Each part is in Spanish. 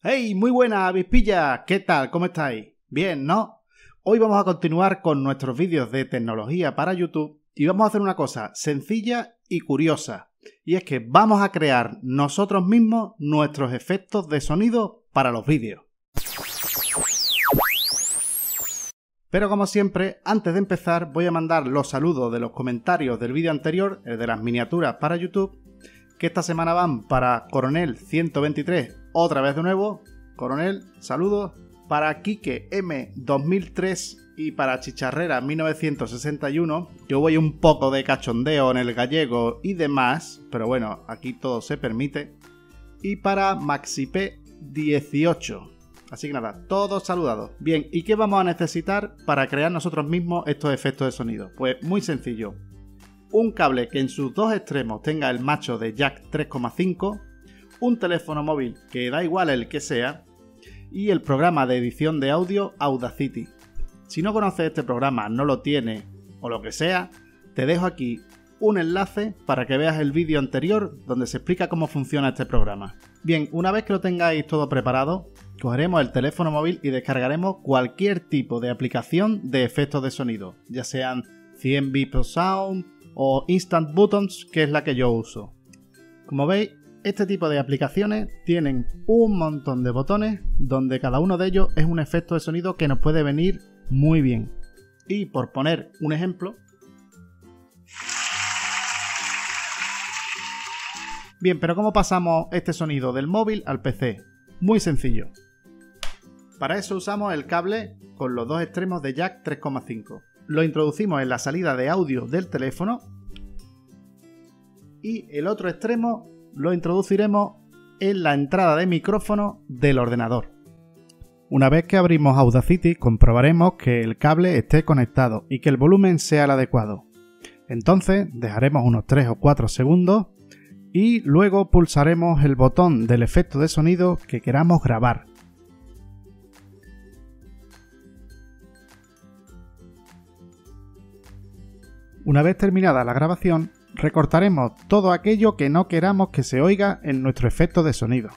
¡Hey! Muy buena, avispilla. ¿Qué tal? ¿Cómo estáis? Bien, ¿no? Hoy vamos a continuar con nuestros vídeos de tecnología para YouTube y vamos a hacer una cosa sencilla y curiosa. Y es que vamos a crear nosotros mismos nuestros efectos de sonido para los vídeos. Pero como siempre, antes de empezar voy a mandar los saludos de los comentarios del vídeo anterior, el de las miniaturas para YouTube, que esta semana van para Coronel 123, otra vez de nuevo. Coronel, saludos. Para Quique M 2003 y para Chicharrera 1961. Yo voy un poco de cachondeo en el gallego y demás, pero bueno, aquí todo se permite. Y para MaxiP 18. Así que nada, todos saludados. Bien, ¿y qué vamos a necesitar para crear nosotros mismos estos efectos de sonido? Pues muy sencillo. Un cable que en sus dos extremos tenga el macho de jack 3,5, un teléfono móvil que da igual el que sea, y el programa de edición de audio Audacity. Si no conoces este programa, no lo tienes o lo que sea, te dejo aquí un enlace para que veas el vídeo anterior donde se explica cómo funciona este programa. Bien, una vez que lo tengáis todo preparado, cogeremos el teléfono móvil y descargaremos cualquier tipo de aplicación de efectos de sonido, ya sean 100 bps Sound o Instant Buttons, que es la que yo uso. Como veis, este tipo de aplicaciones tienen un montón de botones donde cada uno de ellos es un efecto de sonido que nos puede venir muy bien. Y por poner un ejemplo, bien, pero ¿cómo pasamos este sonido del móvil al PC? Muy sencillo. Para eso usamos el cable con los dos extremos de jack 3,5. Lo introducimos en la salida de audio del teléfono y el otro extremo lo introduciremos en la entrada de micrófono del ordenador. Una vez que abrimos Audacity, comprobaremos que el cable esté conectado y que el volumen sea el adecuado. Entonces dejaremos unos 3 o 4 segundos y luego pulsaremos el botón del efecto de sonido que queramos grabar. Una vez terminada la grabación, recortaremos todo aquello que no queramos que se oiga en nuestro efecto de sonido.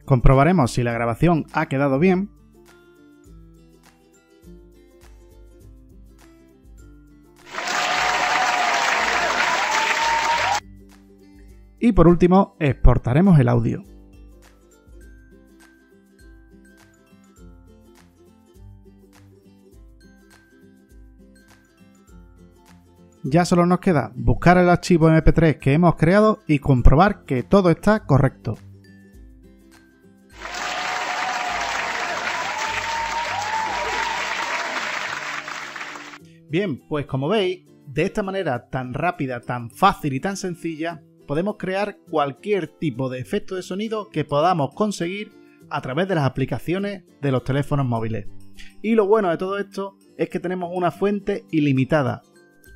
Comprobaremos si la grabación ha quedado bien. Y por último, exportaremos el audio. Ya solo nos queda buscar el archivo MP3 que hemos creado y comprobar que todo está correcto. Bien, pues como veis, de esta manera tan rápida, tan fácil y tan sencilla, podemos crear cualquier tipo de efecto de sonido que podamos conseguir a través de las aplicaciones de los teléfonos móviles. Y lo bueno de todo esto es que tenemos una fuente ilimitada.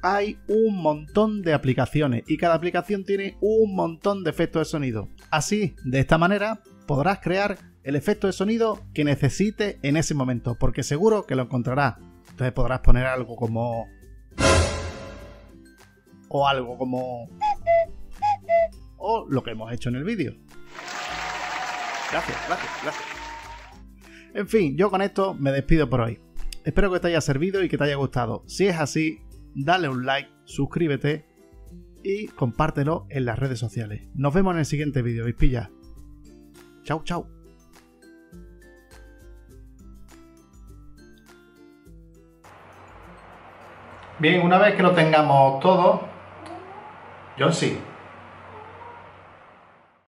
Hay un montón de aplicaciones y cada aplicación tiene un montón de efectos de sonido. Así, de esta manera, podrás crear el efecto de sonido que necesites en ese momento, porque seguro que lo encontrarás. Entonces podrás poner algo como... o algo como... o lo que hemos hecho en el vídeo. Gracias. En fin, yo con esto me despido por hoy. Espero que te haya servido y que te haya gustado. Si es así, dale un like, suscríbete y compártelo en las redes sociales. Nos vemos en el siguiente vídeo, avispilla. Chao, chao. Bien, una vez que lo tengamos todo, John sí.